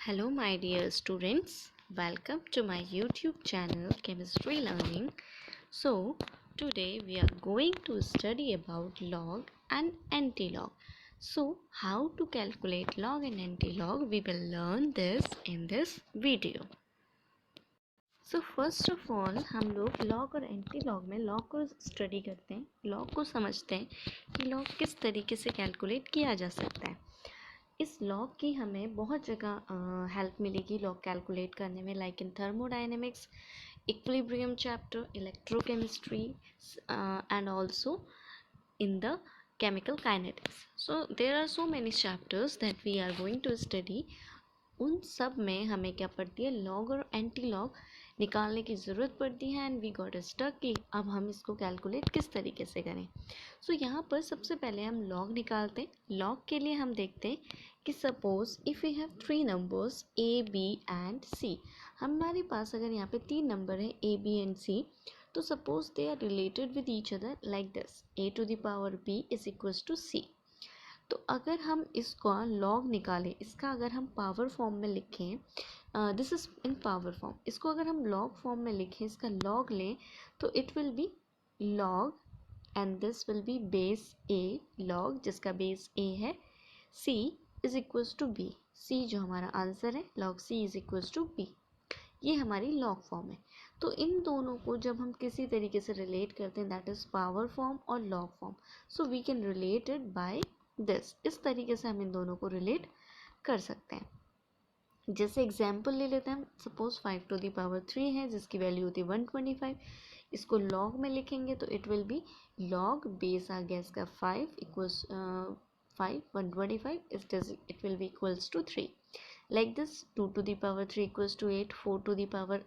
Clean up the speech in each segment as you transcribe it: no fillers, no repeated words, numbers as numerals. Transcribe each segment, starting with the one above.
Hello, my dear students. Welcome to my YouTube channel Chemistry Learning. So, today we are going to study about log and antilog. So, how to calculate log and antilog, we will learn this in this video. So, first of all, हम लोग log और antilog में log को study करते हैं, log को समझते हैं कि log किस तरीके से कैलकुलेट किया जा सकता है. इस लॉग की हमें बहुत जगह हेल्प मिलेगी लॉग कैलकुलेट करने में, like in thermodynamics, equilibrium chapter, electrochemistry and also in the chemical kinetics. So there are so many chapters that we are going to study. उन सब में हमें क्या पड़ती है, लॉग और एंटी लॉग निकालने की ज़रूरत पड़ती है. एंड वी गॉट स्टक कि अब हम इसको कैलकुलेट किस तरीके से करें. सो यहाँ पर सबसे पहले हम लॉग निकालते हैं. लॉग के लिए हम देखते हैं कि suppose if we have 3 numbers A B and C. हमारे पास अगर यहाँ पे 3 नंबर है ए बी एंड सी, तो suppose they are related with each other like this, a to the power b is equals to c. तो अगर हम इसका लॉग निकालें, इसका अगर हम पावर फॉर्म में लिखें, this is in power form, इसको अगर हम लॉग फॉर्म में लिखें, इसका लॉग लें, तो it will be log and this will be base a log, जिसका बेस ए है, c is equals to b. c जो हमारा आंसर है, log c is equals to b. ये हमारी लॉग फॉर्म है. तो इन दोनों को जब हम किसी तरीके से रिलेट करते हैं, दैट इज़ पावर फॉर्म और log form, so we can relate it by this. इस तरीके से हम इन दोनों को रिलेट कर सकते हैं. जैसे एग्जाम्पल ले लेते हैं हम, सपोज 5 to the power 3 है, जिसकी वैल्यू होती है 125. इसको लॉग में लिखेंगे तो it will be log base आ गया इसका 5 equals 5 125, it will be equals to 3. Like this, 2 to the power 3 equals to 8, 4 to the power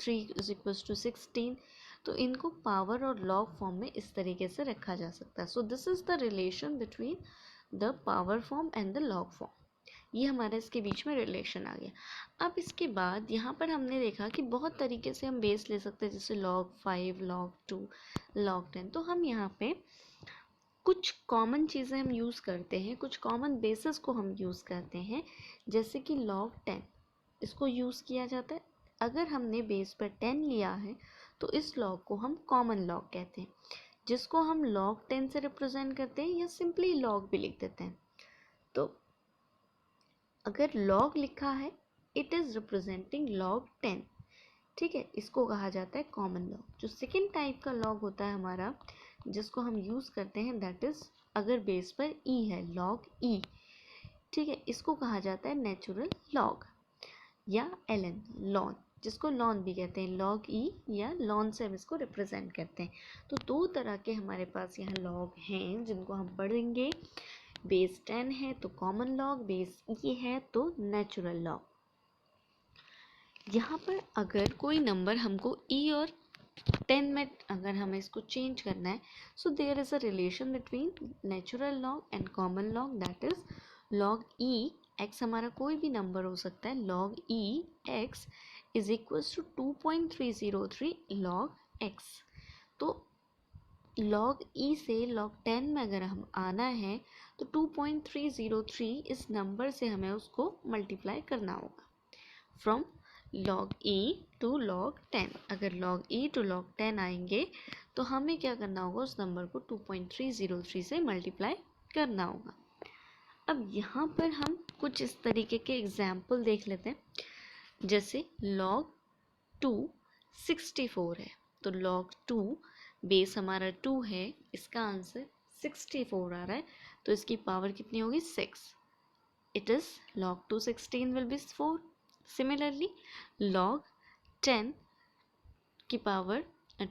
3 is equals to 16. तो इनको पावर और लॉग फॉर्म में इस तरीके से रखा जा सकता है. So this is the relation between the power form and the log form. ये हमारा इसके बीच में रिलेशन आ गया. अब इसके बाद यहाँ पर हमने देखा कि बहुत तरीके से हम बेस ले सकते हैं, जैसे log 5, log 2, log 10. तो हम यहाँ पे कुछ कॉमन चीज़ें हम यूज़ करते हैं, कुछ कॉमन बेसिस को हम यूज़ करते हैं, जैसे कि log 10 इसको यूज़ किया जाता है. अगर हमने बेस पर 10 लिया है तो इस log को हम कॉमन log कहते हैं, जिसको हम log 10 से रिप्रेजेंट करते हैं या सिंपली log भी लिख देते हैं. तो अगर log लिखा है, इट इज़ रिप्रेजेंटिंग log 10, ठीक है, इसको कहा जाता है कॉमन लॉग. जो सेकेंड टाइप का लॉग होता है हमारा, जिसको हम यूज़ करते हैं, दैट इज़ अगर बेस पर ई है, लॉग ई, ठीक है, इसको कहा जाता है नेचुरल लॉग या एलन लॉन, जिसको लॉन भी कहते हैं. लॉग ई या लॉन से हम इसको रिप्रेजेंट करते हैं. तो 2 तरह के हमारे पास यहाँ लॉग हैं जिनको हम पढ़ेंगे. बेस 10 है तो कॉमन लॉग, बेस ई है तो नेचुरल लॉग. यहाँ पर अगर कोई नंबर हमको ई और 10 में अगर हमें इसको चेंज करना है, so there is a relation between natural log and common log, that is log e x. हमारा कोई भी नंबर हो सकता है. Log e x is equals to 2.303 log x. तो लॉग ई से लॉग 10 में अगर हम आना है तो 2.303 इस नंबर से हमें उसको मल्टीप्लाई करना होगा. From log e to log 10, अगर log e to log 10 आएंगे तो हमें क्या करना होगा, उस नंबर को 2.303 से मल्टीप्लाई करना होगा. अब यहाँ पर हम कुछ इस तरीके के एग्जाम्पल देख लेते हैं. जैसे log 2 64 है, तो log 2 बेस हमारा 2 है, इसका आंसर 64 आ रहा है, तो इसकी पावर कितनी होगी, 6. It is log 2 16 will be 4. Similarly log 10 की पावर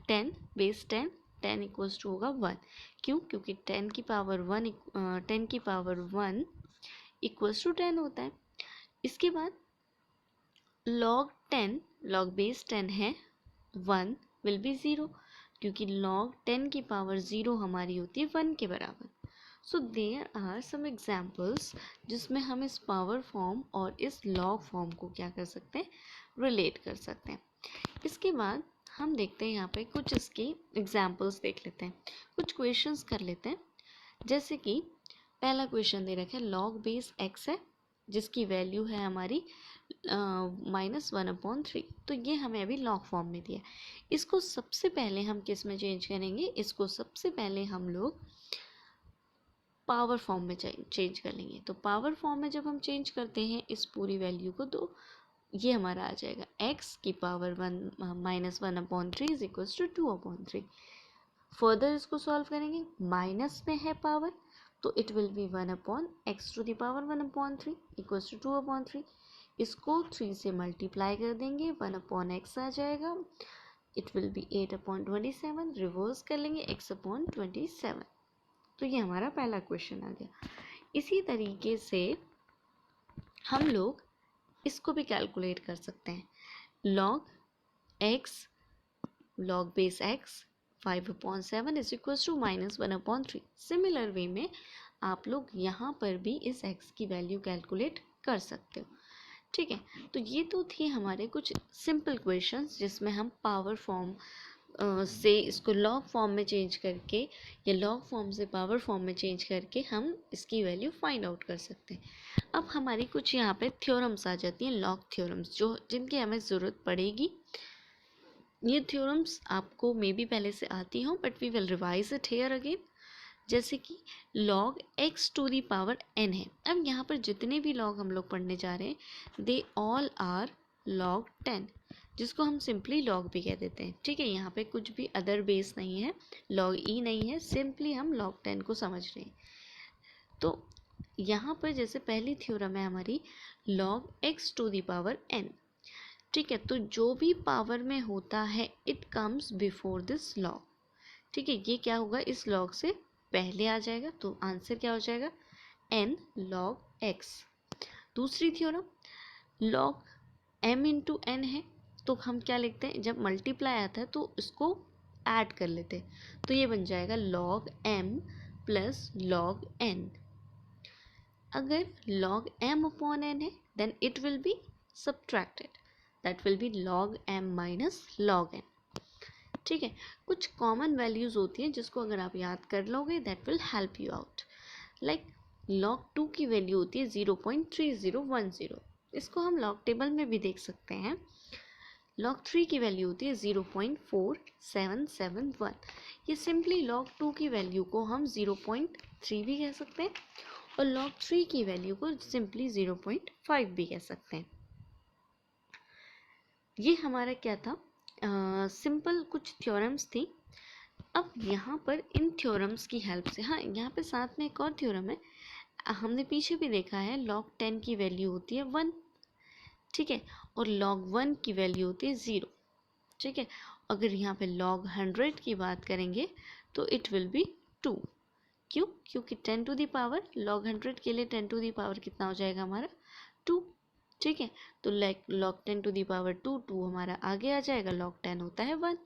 10 बेस 10 इक्वल्स टू होगा 1. क्यों? क्योंकि 10 की पावर 1 इक्वल्स टू 10 होता है. इसके बाद log 10 log बेस 10 है, 1 विल बी 0, क्योंकि log 10 की पावर 0 हमारी होती है 1 के बराबर. So there are some examples जिसमें हम इस पावर फॉर्म और इस लॉग फॉर्म को क्या कर सकते हैं, रिलेट कर सकते हैं. इसके बाद हम देखते हैं यहाँ पे कुछ इसके एग्जाम्पल्स देख लेते हैं, कुछ क्वेश्चंस कर लेते हैं. जैसे कि पहला क्वेश्चन दे रखा है, लॉग बेस एक्स है, जिसकी वैल्यू है हमारी -1/3। तो ये हमें अभी लॉग फॉर्म में दिया। इसको सबसे पहले हम किस में चेंज करेंगे, इसको सबसे पहले हम लोग पावर फॉर्म में चेंज कर लेंगे। तो पावर फॉर्म में जब हम चेंज करते हैं इस पूरी वैल्यू को, तो ये हमारा आ जाएगा x की power -1/3 is equals to 2/3। Further इसको सॉल्व करेंगे, माइनस में है पावर तो it will be 1/x to the power 1/3 equals to 2/3। इसको 3 से मल्टीप्लाई कर देंगे, 1/x आ जाएगा, इट विल बी 8/27। रिवर्स कर लेंगे x/27। तो ये हमारा पहला क्वेश्चन आ गया। इसी तरीके से हम लोग इसको भी कैलकुलेट कर सकते हैं। log x log base x 5/7 is equal to -1/3। Similar way में आप लोग यहाँ पर भी इस x की वैल्यू कैलकुलेट कर सकते हो। ठीक है, तो ये तो थी हमारे कुछ सिंपल क्वेश्चंस जिसमें हम पावर फॉर्म से इसको लॉग फॉर्म में चेंज करके या लॉग फॉर्म से पावर फॉर्म में चेंज करके हम इसकी वैल्यू फाइंड आउट कर सकते हैं। अब हमारी कुछ यहाँ पे थ्योरम्स आ जाती हैं, लॉग थ्योरम्स, जो जिनकी हमें ज़रूरत पड़ेगी। ये थ्योरम्स आपको मे बी पहले से आती हो, but we will revise it here again. जैसे कि log x to the power n है। अब यहाँ पर जितने भी log हम लोग पढ़ने जा रहे हैं दे ऑल आर log 10, जिसको हम सिंपली log भी कह देते हैं। ठीक है, यहाँ पे कुछ भी अदर बेस नहीं है, log e नहीं है, सिंपली हम log 10 को समझ रहे हैं। तो यहाँ पर जैसे पहली थ्योरम है हमारी log x to the power n। ठीक है, तो जो भी पावर में होता है it comes before this log। ठीक है, ये क्या होगा, इस log से पहले आ जाएगा, तो आंसर क्या हो जाएगा n log x। दूसरी theorem log m into n है, तो हम क्या लिखते हैं, जब मल्टीप्लाई आता है तो इसको ऐड कर लेते हैं, तो ये बन जाएगा log m plus log n। अगर log m अपॉन n है then it will be subtracted, that will be log m minus log n। ठीक है, कुछ कॉमन वैल्यूज़ होती हैं जिसको अगर आप याद कर लोगे that will help you out. Like log 2 की वैल्यू होती है 0.3010, इसको हम log टेबल में भी देख सकते हैं। log 3 की वैल्यू होती है 0.4771। ये सिंपली log 2 की वैल्यू को हम 0.3 भी कह सकते हैं और log 3 की वैल्यू को सिंपली 0.5 भी कह सकते हैं। ये हमारा क्या था, सिंपल कुछ थ्योरम्स थी। अब यहाँ पर इन थ्योरम्स की हेल्प से, हाँ यहाँ पे साथ में एक और थ्योरम है, हमने पीछे भी देखा है, log 10 की वैल्यू होती है 1। ठीक है, और log 1 की वैल्यू होती है 0। ठीक है, अगर यहाँ पे log 100 की बात करेंगे तो इट विल बी 2। क्यों, क्योंकि 10 टू दी पावर log 100 के लिए 10 टू दी पावर कितना हो जाएगा हमारा 2। ठीक है, तो like log 10 to the power 2, 2 हमारा आगे आ जाएगा, log 10 होता है 1,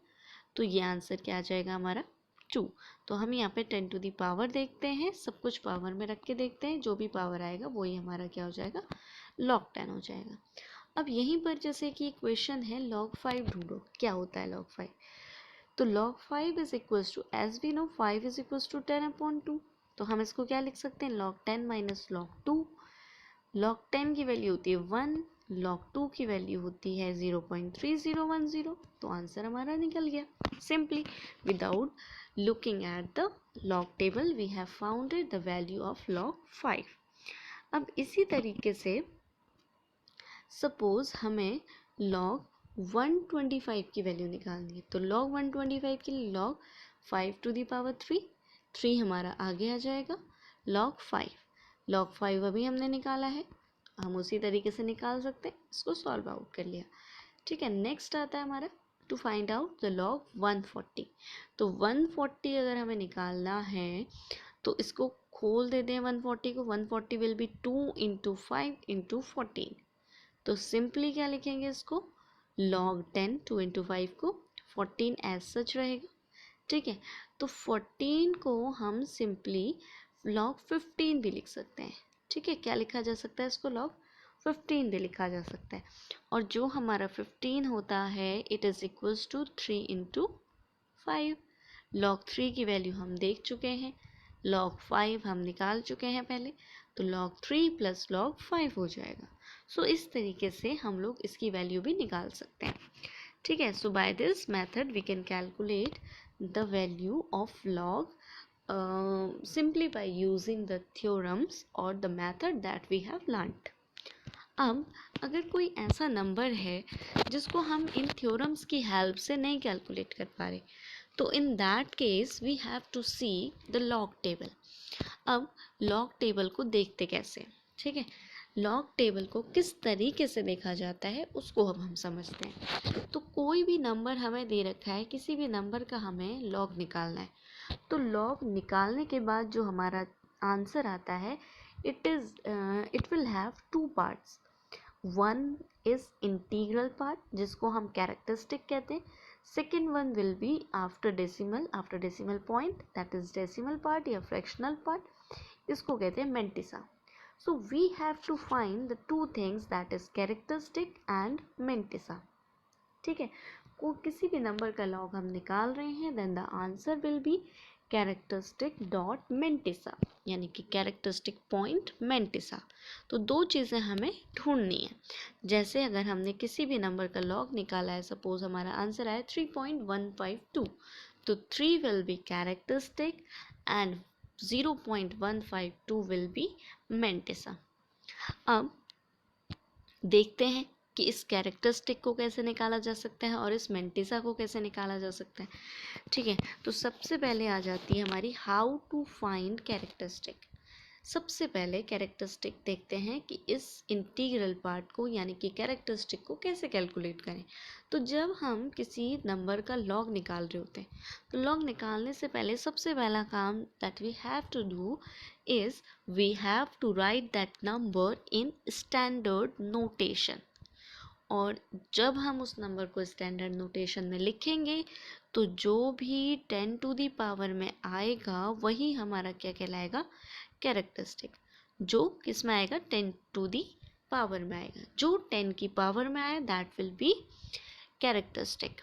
तो ये आंसर क्या आ जाएगा हमारा 2। तो हम यहाँ पे 10 टू दी पावर देखते हैं, सब कुछ पावर में रख के देखते हैं, जो भी पावर आएगा वही हमारा क्या हो जाएगा log 10 हो जाएगा। अब यहीं पर जैसे कि क्वेश्चन है log 5 ढूंढो, क्या होता है log 5। तो log 5 is equals to, as we know 5 is equals to 10/2, तो हम इसको क्या लिख सकते हैं, log 10 माइनस log 2। log 10 की वैल्यू होती है 1, log 2 की वैल्यू होती है 0.3010, तो आंसर हमारा निकल गया। Simply without looking at the log table we have founded the value of log 5। अब इसी तरीके से सपोज हमें log 125 की वैल्यू निकालनी है, तो log 125 के लिए log 5 टू दी पावर 3 हमारा आगे आ जाएगा, log 5 अभी हमने निकाला है, हम उसी तरीके से निकाल सकते हैं, इसको सॉल्व आउट कर लिया। ठीक है, नेक्स्ट आता है हमारा to find out the log 140। तो 140 अगर हमें निकालना है तो इसको खोल देते हैं 140 को, 140 विल बी 2 इंटू 5 इंटू 14। तो सिंपली क्या लिखेंगे इसको, log 10, 2 इंटू 5 को 14 एज सच रहेगा। ठीक है, तो 14 को हम सिंपली log 15 भी लिख सकते हैं। ठीक है, क्या लिखा जा सकता है इसको, log 15 भी लिखा जा सकता है। और जो हमारा 15 होता है it is equals to 3 into 5। log 3 की वैल्यू हम देख चुके हैं, log 5 हम निकाल चुके हैं पहले, तो log 3 प्लस log 5 हो जाएगा। सो इस तरीके से हम लोग इसकी वैल्यू भी निकाल सकते हैं। ठीक है, so by this method we can calculate the value of log simply by using the theorems or the method that we have learnt. अब अगर कोई ऐसा नंबर है जिसको हम इन थ्योरम्स की हेल्प से नहीं कैलकुलेट कर पा रहे, तो in that case we have to see the log table. अब लॉग टेबल को देखते कैसे, ठीक है, लॉग टेबल को किस तरीके से देखा जाता है उसको अब हम समझते हैं। तो कोई भी नंबर हमें दे रखा है, किसी भी नंबर का हमें लॉग निकालना है, तो लॉग निकालने के बाद जो हमारा आंसर आता है it will have two parts. One is integral part जिसको हम characteristic कहते हैं, second one will be after decimal point, that is decimal part या fractional part, इसको कहते हैं mantissa. So we have to find the two things, that is characteristic and mantissa. ठीक है, को किसी भी नंबर का लॉग हम निकाल रहे हैं, then the answer will be characteristic dot mantissa, यानी कि कैरेक्टरिस्टिक पॉइंट मेंटिसा। तो दो चीज़ें हमें ढूंढनी है। जैसे अगर हमने किसी भी नंबर का लॉग निकाला है, सपोज हमारा आंसर आया 3.152, तो 3 will be characteristic and 0.152 will be mantissa. अब देखते हैं कि इस कैरेक्टरिस्टिक को कैसे निकाला जा सकता है और इस मेंटिसा को कैसे निकाला जा सकता है। ठीक है, तो सबसे पहले आ जाती है हमारी हाउ टू फाइंड कैरेक्टरिस्टिक। सबसे पहले कैरेक्टरिस्टिक देखते हैं कि इस इंटीग्रल पार्ट को यानी कि कैरेक्टरिस्टिक को कैसे कैलकुलेट करें। तो जब हम किसी नंबर का लॉग निकाल रहे होते हैं, तो लॉग निकालने से पहले सबसे पहला काम that we have to do is we have to write that number in standard notation. और जब हम उस नंबर को स्टैंडर्ड नोटेशन में लिखेंगे तो जो भी 10 टू दी पावर में आएगा वही हमारा क्या कहलाएगा, कैरेक्टरिस्टिक। जो किस में आएगा, 10 टू दी पावर में आएगा। जो 10 की पावर में आए दैट विल बी कैरेक्टरिस्टिक।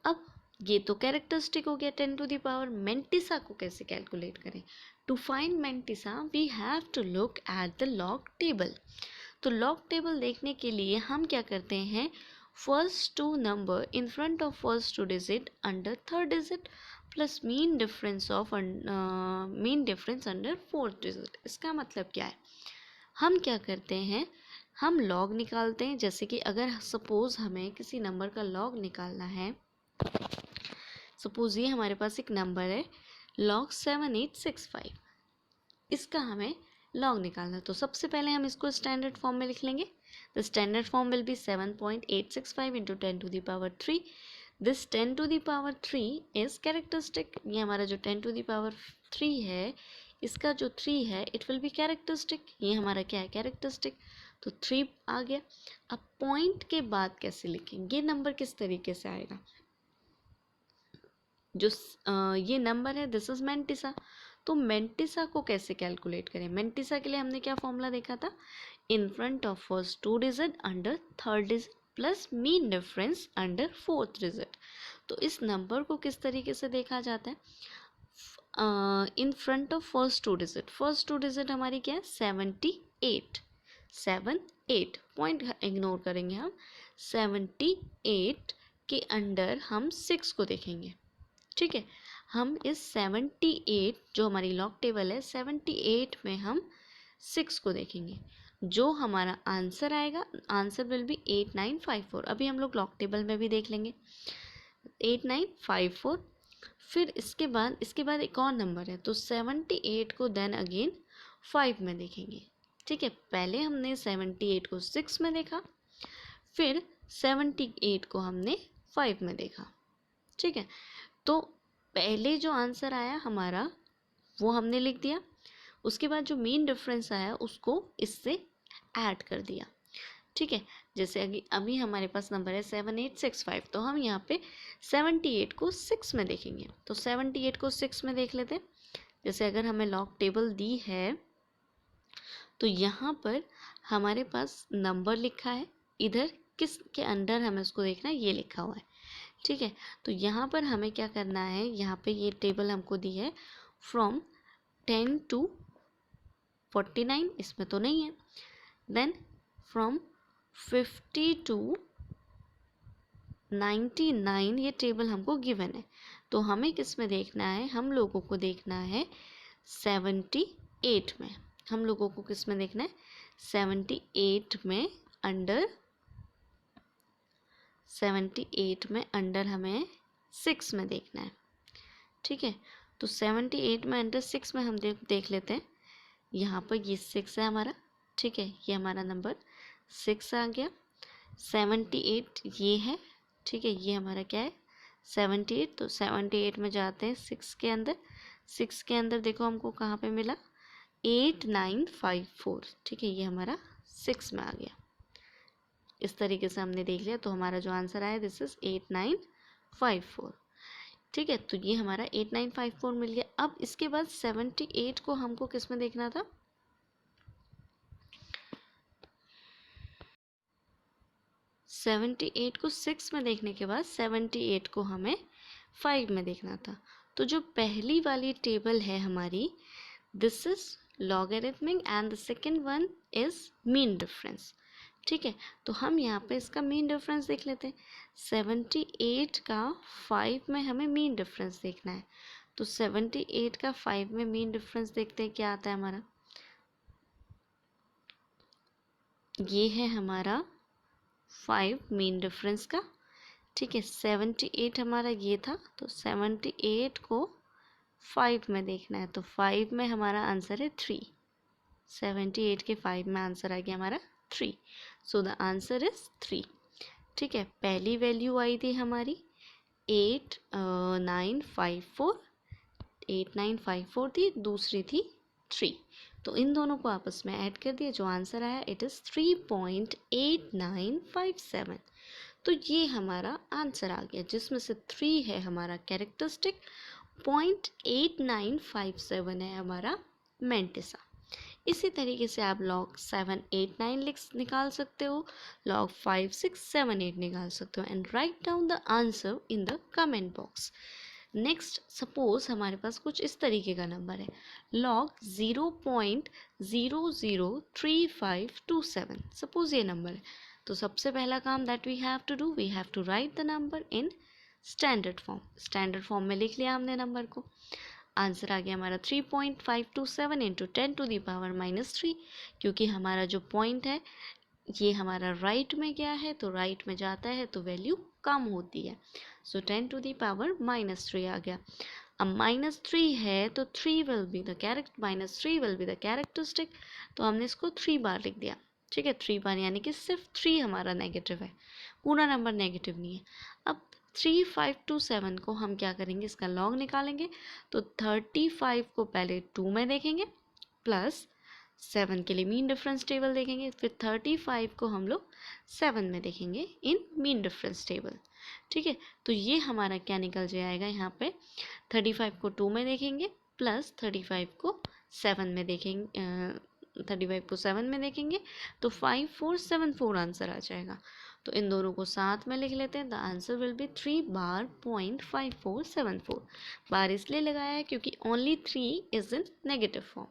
अब ये तो कैरेक्टरिस्टिक हो गया 10 टू दी पावर। मेंटिसा को कैसे कैलकुलेट करें? To find mantissa we have to look at the log table. तो लॉग टेबल देखने के लिए हम क्या करते हैं, first two number in front of first two digit under third digit plus mean difference under fourth digit. इसका मतलब क्या है, हम क्या करते हैं, हम लॉग निकालते हैं। जैसे कि अगर सपोज हमें किसी नंबर का लॉग निकालना है, सपोज ये हमारे पास एक नंबर है log 7865, इसका हमें लॉग निकालना है। तो सबसे पहले हम इसको स्टैंडर्ड फॉर्म में लिख लेंगे। The standard form will be 7.865 into 10 to the power 3। This 10 to the power 3 is characteristic. ये हमारा जो 10 टू द पावर 3 है, इसका जो 3 है इट विल बी कैरेक्टरिस्टिक। ये हमारा क्या है, कैरेक्टरिस्टिक। तो 3 आ गया। अब पॉइंट के बाद कैसे लिखेंगे, ये नंबर किस तरीके से आएगा, जो ये नंबर है दिस इज मेंटिसा। तो मेंटिसा को कैसे कैलकुलेट करें? मेंटिसा के लिए हमने क्या फॉर्मूला देखा था, इन front of first two digit under third digit plus mean difference under fourth digit. तो इस नंबर को किस तरीके से देखा जाता है, इन front of first two digit हमारी क्या है 78 पॉइंट इग्नोर करेंगे हम। 78 के अंडर हम 6 को देखेंगे। ठीक है, हम इस 78 जो हमारी लॉग टेबल है 78 में हम 6 को देखेंगे। जो हमारा आंसर आएगा, आंसर विल बी 8954। अभी हम लोग लॉग टेबल में भी देख लेंगे 8954। फिर इसके बाद एक और नंबर है, तो 78 को देन अगेन 5 में देखेंगे। ठीक है, पहले हमने 78 को 6 में देखा, फिर 78 को हमने 5 में देखा। ठीक है, तो पहले जो आंसर आया हमारा वो हमने लिख दिया, उसके बाद जो मीन डिफरेंस आया उसको इससे ऐड कर दिया। ठीक है, जैसे अभी हमारे पास नंबर है 7865, तो हम यहाँ पे 78 को 6 में देखेंगे। तो 78 को 6 में देख लेते हैं। जैसे अगर हमें लॉग टेबल दी है तो यहाँ पर हमारे पास नंबर लिखा है, इधर किसके अंडर हमें उसको देखना है, ये लिखा हुआ है। ठीक है, तो यहाँ पर हमें क्या करना है, यहाँ पे ये टेबल हमको दी है फ्रॉम 10 टू 49 इसमें तो नहीं है। देन फ्रॉम 50 टू 99 ये टेबल हमको गिवन है, तो हमें किस में देखना है, हम लोगों को देखना है 78 में। हम लोगों को किस में देखना है, 78 में अंडर 78 में अंडर हमें 6 में देखना है। ठीक है, तो 78 में अंडर 6 में हम देख लेते हैं। यहाँ पर ये 6 है हमारा। ठीक है, ये हमारा नंबर 6 आ गया। 78 ये है। ठीक है, ये हमारा क्या है 78। तो 78 में जाते हैं 6 के अंदर। 6 के अंदर देखो हमको कहाँ पे मिला 8954। ठीक है, ये हमारा 6 में आ गया। इस तरीके से हमने देख लिया, तो हमारा जो आंसर आया दिस इज 8954। ठीक है, तो ये हमारा 8954 मिल गया। अब इसके बाद 78 को हमको किस में देखना था, 78 को 6 में देखने के बाद 78 को हमें 5 में देखना था। तो जो पहली वाली टेबल है हमारी, this is logarithmic and the second one is mean difference. ठीक है, तो हम यहाँ पे इसका मीन डिफरेंस देख लेते हैं। 78 का 5 में हमें मीन डिफरेंस देखना है, तो 78 का 5 में मीन डिफरेंस देखते हैं क्या आता है हमारा। ये है हमारा 5 मीन डिफरेंस का। ठीक है, 78 हमारा ये था, तो 78 को 5 में देखना है, तो 5 में हमारा आंसर है 3। 78 के 5 में आंसर आ गया हमारा 3। So the answer is 3। ठीक है, पहली वैल्यू आई थी हमारी 8954 थी, दूसरी थी 3। तो इन दोनों को आपस में ऐड कर दिया, जो आंसर आया इट इज़ 3.8957। तो ये हमारा आंसर आ गया, जिसमें से 3 है हमारा कैरेक्टरिस्टिक, 0.8957 है हमारा मेंटिसा। इसी तरीके से आप log 7, 8, 9 निकाल सकते हो, log 5, 6, 7, 8 निकाल सकते हो, and write down the answer in the comment box. Next suppose हमारे पास कुछ इस तरीके का नंबर है, log 0.003527। सपोज ये नंबर है, तो सबसे पहला काम that we have to do, we have to write the number in standard form. Standard form में लिख लिया हमने नंबर को। आंसर आ गया हमारा 3.527 इंटू 10⁻³ क्योंकि हमारा जो पॉइंट है ये हमारा राइट में गया है, तो राइट में जाता है तो वैल्यू कम होती है। सो 10⁻³ आ गया। अब -3 है तो 3 विल बी द कैरेक्टरिस्टिक, तो हमने इसको 3 बार लिख दिया। ठीक है, 3 बार यानी कि सिर्फ 3 हमारा नेगेटिव है, पूरा नंबर नेगेटिव नहीं है। अब 3527 को हम क्या करेंगे, इसका लॉग निकालेंगे, तो 35 को पहले 2 में देखेंगे, प्लस 7 के लिए मीन डिफरेंस टेबल देखेंगे, फिर 35 को हम लोग 7 में देखेंगे इन मीन डिफरेंस टेबल। ठीक है, तो ये हमारा क्या निकल जाएगा, यहाँ पे 35 को 2 में देखेंगे, प्लस 35 को 7 में देखेंगे, 35 को 7 में देखेंगे, तो 5474 आंसर आ जाएगा। तो इन दोनों को साथ में लिख लेते हैं। द आंसर विल बी 3 बार .5474। बार इसलिए लगाया है क्योंकि only 3 is in negative form.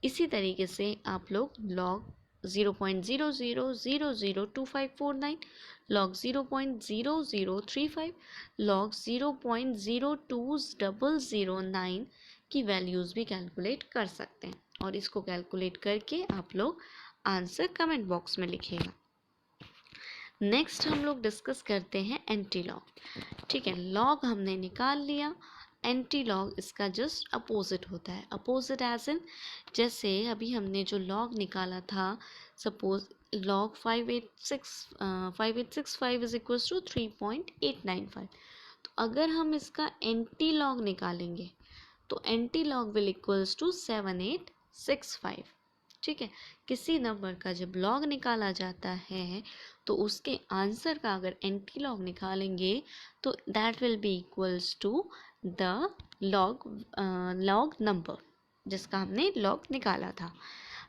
इसी तरीके से आप लोग लॉग 0.00002549, लॉग 0.0035, लॉग 0.02009 की वैल्यूज़ भी कैलकुलेट कर सकते हैं, और इसको कैलकुलेट करके आप लोग आंसर कमेंट बॉक्स में लिखिएगा। नेक्स्ट हम लोग डिस्कस करते हैं एंटी लॉग। ठीक है, लॉग हमने निकाल लिया, एंटी लॉग इसका जस्ट अपोजिट होता है। अपोजिट एज इन, जैसे अभी हमने जो लॉग निकाला था, suppose log 5865 is equal to 3.895, तो अगर हम इसका एंटी लॉग निकालेंगे तो anti log will equals to 7865। ठीक है, किसी नंबर का जब लॉग निकाला जाता है तो उसके आंसर का अगर एंटी लॉग निकालेंगे तो that will be equals to the log number जिसका हमने लॉग निकाला था।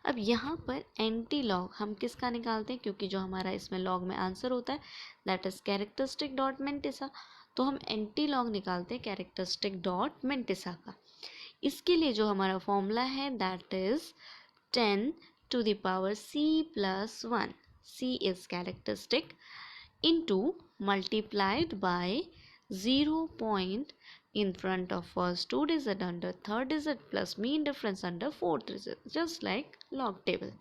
अब यहाँ पर एंटी लॉग हम किसका निकालते हैं, क्योंकि जो हमारा इसमें लॉग में आंसर होता है that is characteristic dot mantissa, तो हम एंटी लॉग निकालते हैं कैरेक्टरिस्टिक डॉट मेंटिसा का। इसके लिए जो हमारा फॉर्मूला है that is 10 to the power c plus 1, c is characteristic, into multiplied by 0 point in front of first two digit under third digit plus mean difference under fourth digit, just like log table.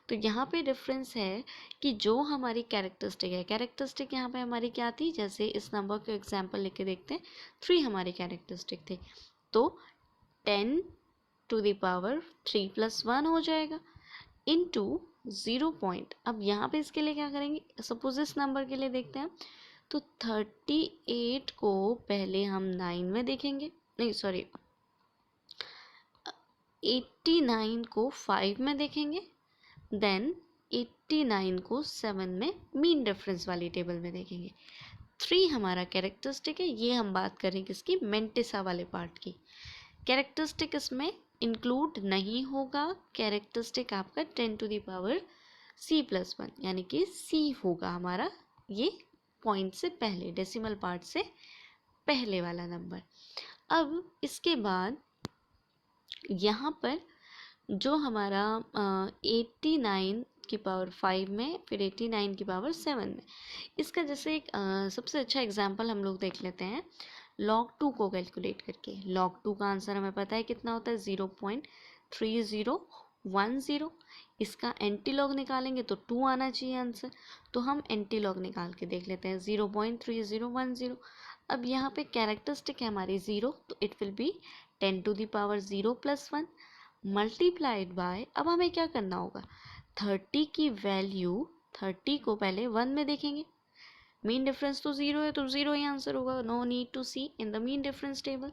तो यहाँ पे difference है कि जो हमारी characteristic है, characteristic यहाँ पे हमारी क्या थी, जैसे इस नंबर को एग्जांपल लेके देखते हैं, 3 हमारी कैरेक्टरिस्टिक थी, तो 10 टू द पावर 3 प्लस 1 हो जाएगा इनटू 0 पॉइंट। अब यहाँ पे इसके लिए क्या करेंगे, सपोज इस नंबर के लिए देखते हैं, तो 38 को पहले हम 9 में देखेंगे, नहीं सॉरी 89 को 5 में देखेंगे, देन 89 को 7 में मीन डिफरेंस वाली टेबल में देखेंगे। 3 हमारा कैरेक्टरिस्टिक है, ये हम बात करें किसकी, मेंटिसा वाले पार्ट की। कैरेक्टरिस्टिक इसमें इंक्लूड नहीं होगा, कैरेक्टरिस्टिक आपका 10 to the power c plus 1 यानी कि c होगा हमारा, ये पॉइंट से पहले, डेसिमल पार्ट से पहले वाला नंबर। अब इसके बाद यहाँ पर जो हमारा 89 की पावर 5 में, फिर 89 की पावर 7 में, इसका जैसे एक सबसे अच्छा एग्जांपल हम लोग देख लेते हैं log 2 को कैलकुलेट करके। log 2 का आंसर हमें पता है कितना होता है, 0.3010। इसका एंटी लॉग निकालेंगे तो 2 आना चाहिए आंसर, तो हम एंटी लॉग निकाल के देख लेते हैं 0.3010। अब यहाँ पे कैरेक्टरिस्टिक है हमारी 0, तो it will be 10 to the power 0 plus 1 multiplied by, अब हमें क्या करना होगा, 30 की वैल्यू, 30 को पहले 1 में देखेंगे, मीन डिफरेंस तो 0 है तो 0 ही आंसर होगा, no need to see in the mean difference table.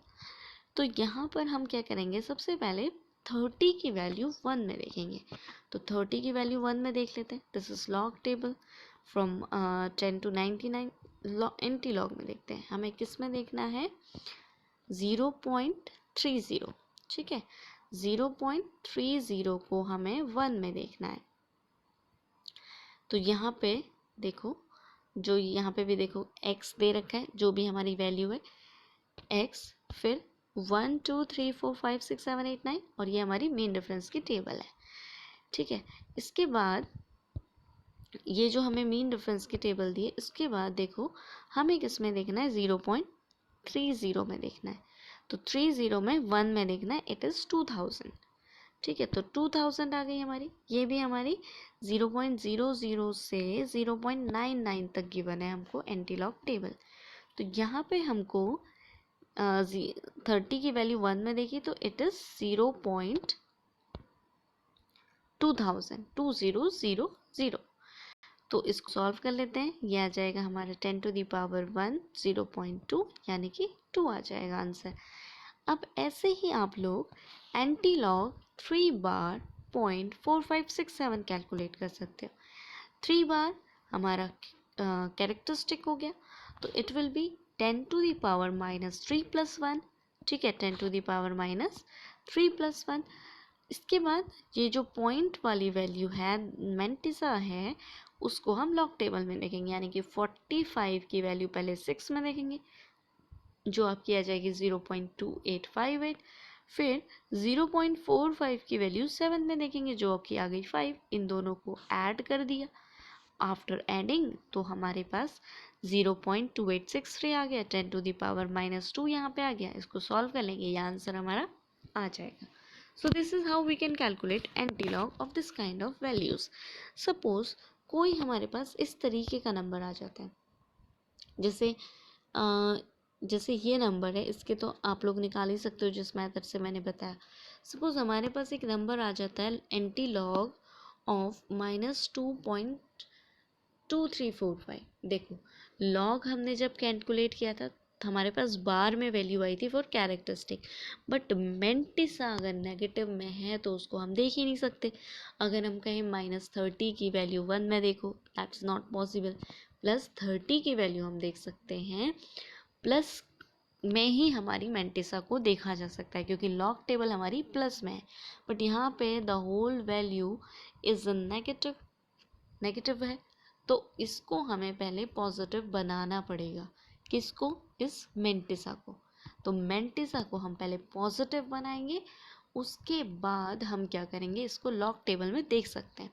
तो यहाँ पर हम क्या करेंगे, सबसे पहले 30 की वैल्यू 1 में देखेंगे, तो 30 की वैल्यू 1 में देख लेते हैं। This is log table from 10 to 99। Antilog में देखते हैं, हमें किस में देखना है, 0.30, ठीक है, 0.30 को हमें 1 में देखना है। तो यहाँ पे देखो, जो यहाँ पे भी देखो x दे रखा है, जो भी हमारी वैल्यू है x, फिर 1 2 3 4 5 6 7 8 9, और ये हमारी मेन डिफरेंस की टेबल है, ठीक है। इसके बाद ये जो हमें मीन डिफरेंस की टेबल दी है, इसके बाद देखो हमें किस में देखना है, 0.30 में देखना है, तो 30 में 1 में देखना है, इट इज़ 2000, ठीक है। तो 2000 आ गई हमारी, ये भी हमारी 0.00 से 0.99 तक गिवन है हमको एंटी लॉग टेबल। तो यहाँ पे हमको 30 की वैल्यू 1 में देखी, तो इट इज़ 2000। तो इसको सॉल्व कर लेते हैं, ये आ जाएगा हमारा 10 टू द पावर 1 0.2 यानी कि 2 आ जाएगा आंसर। अब ऐसे ही आप लोग एंटी लॉग 3 बार 0.4567 कैलकुलेट कर सकते हो। 3 बार हमारा कैरेक्टरिस्टिक हो गया, तो it will be 10 to the power -3 plus 1, ठीक है, 10 टू द पावर -3 प्लस 1। इसके बाद ये जो पॉइंट वाली वैल्यू है, मेंटिसा है, उसको हम लॉग टेबल में देखेंगे, यानी कि 45 की वैल्यू पहले 6 में देखेंगे, जो आपकी आ जाएगी 0.2858, फिर 0.45 की वैल्यू 7 में देखेंगे, जो आपकी आ गई 5। इन दोनों को ऐड कर दिया, आफ्टर एडिंग तो हमारे पास 0.2863 आ गया, 10 टू द पावर -2 यहाँ पे आ गया। इसको सॉल्व कर लेंगे, ये आंसर हमारा आ जाएगा। So this is how we can calculate antilog of this kind of values. Suppose कोई हमारे पास इस तरीके का नंबर आ जाता है, जैसे ये नंबर है, इसके तो आप लोग निकाल ही सकते हो जिस मेथड से मैंने बताया। सपोज हमारे पास एक नंबर आ जाता है एंटीलॉग ऑफ -2.2345। देखो लॉग हमने जब कैलकुलेट किया था हमारे पास बार में वैल्यू आई थी फॉर कैरेक्टरिस्टिक, बट मेंटिसा अगर नेगेटिव में है तो उसको हम देख ही नहीं सकते। अगर हम कहें -30 की वैल्यू 1 में देखो, दैट्स नॉट पॉसिबल। +30 की वैल्यू हम देख सकते हैं, प्लस में ही हमारी मेंटिसा को देखा जा सकता है, क्योंकि लॉग टेबल हमारी प्लस में है, बट यहाँ पे the whole value is negative है, तो इसको हमें पहले पॉजिटिव बनाना पड़ेगा। किसको? इस मेंटिसा को। तो मेंटिसा को हम पहले पॉजिटिव बनाएंगे, उसके बाद हम क्या करेंगे, इसको लॉग टेबल में देख सकते हैं।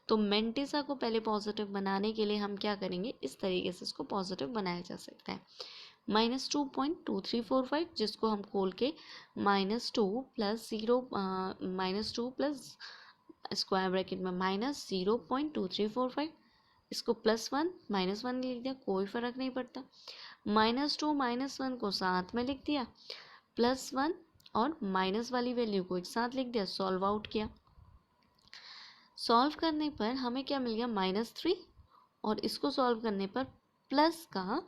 तो मेंटिसा को पहले पॉजिटिव बनाने के लिए हम क्या करेंगे, इस तरीके से इसको पॉजिटिव बनाया जा सकता है। -2.2345 जिसको हम खोल के -2 प्लस 0 -2 प्लस स्क्वायर ब्रैकेट में -0.2345, इसको +1 -1 लिख दिया, कोई फर्क नहीं पड़ता। -2 -1 को साथ में लिख दिया, +1 और माइनस वाली वैल्यू को एक साथ लिख दिया, सॉल्व आउट किया। सॉल्व करने पर हमें क्या मिल गया, -3, और इसको सॉल्व करने पर प्लस का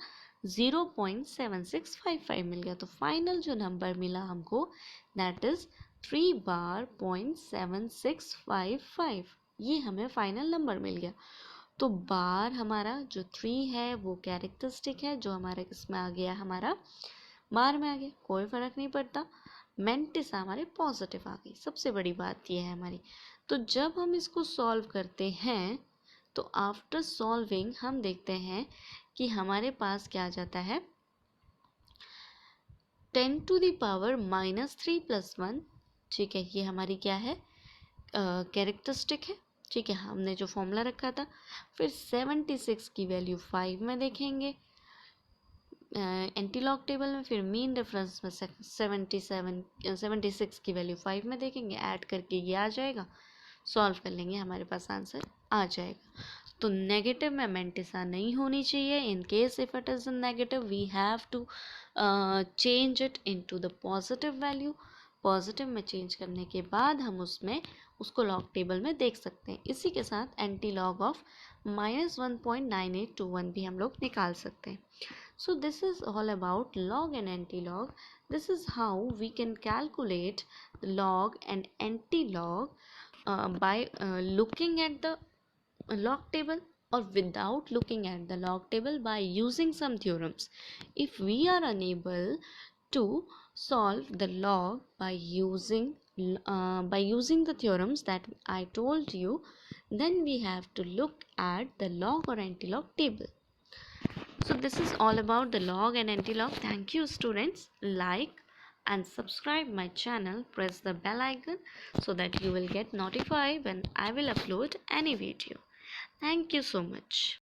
0.7655 मिल गया। तो फाइनल जो नंबर मिला हमको, दैट इज 3 बार 0.7655, ये हमें फाइनल नंबर मिल गया। तो बार हमारा जो 3 है वो कैरेक्टरिस्टिक है, जो हमारे इसमें आ गया, हमारा बार में आ गया, कोई फर्क नहीं पड़ता। मेंटिसा हमारे पॉजिटिव आ गई, सबसे बड़ी बात यह है हमारी। तो जब हम इसको सॉल्व करते हैं तो आफ्टर सॉल्विंग हम देखते हैं कि हमारे पास क्या आ जाता है, 10⁻³ + 1, ठीक है, ये हमारी क्या है, कैरेक्टरिस्टिक है, ठीक है, हमने जो फॉर्मूला रखा था। फिर 76 की वैल्यू 5 में देखेंगे एंटीलॉग टेबल में, फिर मीन डिफरेंस में 76 की वैल्यू 5 में देखेंगे, ऐड करके ये आ जाएगा, सॉल्व कर लेंगे, हमारे पास आंसर आ जाएगा। तो नेगेटिव में मेंटिसा नहीं होनी चाहिए। In case if it is negative we have to change it into the positive value. Positive में चेंज करने के बाद हम उसको लॉग टेबल में देख सकते हैं। इसी के साथ एंटी लॉग ऑफ -1.9821 भी हम लोग निकाल सकते हैं। So this is all about log and anti-log. This is how we can calculate the log and anti-log by looking at the log table or without looking at the log table by using some theorems. If we are unable to solve the log by using the theorems that I told you, then we have to look at the log or anti-log table. So this is all about the log and anti-log. Thank you students. Like and subscribe my channel. Press the bell icon so that you will get notified when I will upload any video. Thank you so much.